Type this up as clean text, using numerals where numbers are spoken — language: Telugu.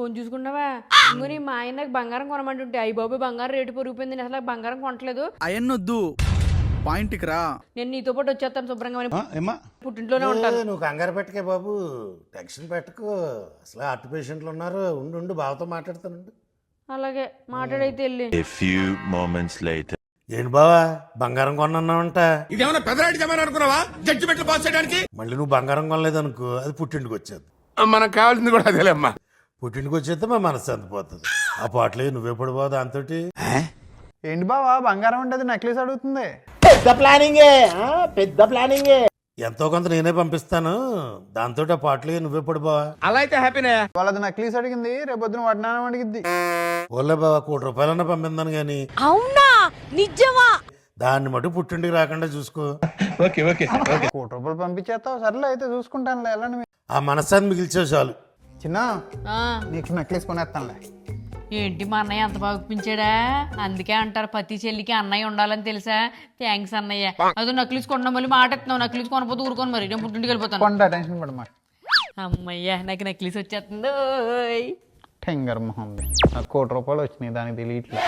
ఫోన్ చూసుకున్నావా ఇంకోని మా ఆయన నాకు బంగారం కొనమంటుంటే అయ్యి బాబు బంగారం రేటు పెరిగిపోయింది నేను అసలు బంగారం కొనట్లేదు. అయన్నొద్దు, పాయింట్కి రా. నేను నీతో పాటు వచ్చేస్తాను శుభ్రంగా, పుట్టింట్లోనే ఉంటాను. నువ్వు కంగారు పెట్టకే బాబు, టెన్షన్ పెట్టకు. అసలు హార్ట్ పేషెంట్లు ఉన్నారు. ఉండు బావతో మాట్లాడతానండి. అలాగే మాట్లాడైతే వెళ్ళి. A few moments later. ఏంటి బావా బంగారం కొన్నావంట? ఇదేమన్నా పెదరాడి జమాన్ అనుకున్నావా జడ్జిమెంట్లు పాస్ చేయడానికి? మళ్ళీ నువ్వు బంగారం కొనలేదు అనుకో, అది పుట్టింటికి వచ్చేది. మనకు కావాల్సింది కూడా అదేలేమ్మా. పుట్టింటికి వచ్చేస్తే మా మనసు అంతపోతుంది. ఆ పాటలే నువ్వే పడిపోవు దాంతో. ఏంటి బావా బంగారం అంటే నెక్లెస్ అడుగుతుంది? పెద్ద ప్లానింగే. ఎంతో కొంత నేనే పంపిస్తాను, దాంతో ఆ పాటలే నువ్వే పడిపోవా. అలా అయితే హ్యాపీనే. వాళ్ళది నెక్లెస్ అడిగింది, రేపొద్దున వడ్డానం అడిగిద్ది. ఓలే బావా, ₹1,00,000 పంపిందాను గాని. అవునా నిజమా? దాన్ని మటు పుట్టింటికి రాకుండా చూసుకో. ₹1,00,000 పంపించేస్తావు, సర్లే అయితే చూసుకుంటానులే. వెళ్ళండి. ఆ మనసాన్ని మిగిల్చావు చాలు. చిన్న నీకు నెక్లెస్ కొనేస్తానులే. ఏంటి మా అన్నయ్య అంత బాగా ఒప్పించాడా? అందుకే అంటారు ప్రతి చెల్లికి అన్నయ్య ఉండాలని తెలుసా. థ్యాంక్స్ అన్నయ్య. అదో నక్లీస్ కొన్నా మళ్ళీ మాట ఎత్తున్నావు. నక్లీస్ కొనపోతే ఊరుకోను, మరి నేను పుట్టింటికి వెళ్ళిపోతాను. కొంట టెన్షన్ పడమా. అమ్మయ్యా నాకు నక్లీస్ వచ్చేస్తుంది. టెంగర్ మొహం. నాకు ₹1,00,000 వచ్చినాయి, దానికి తెలియట్లేదు.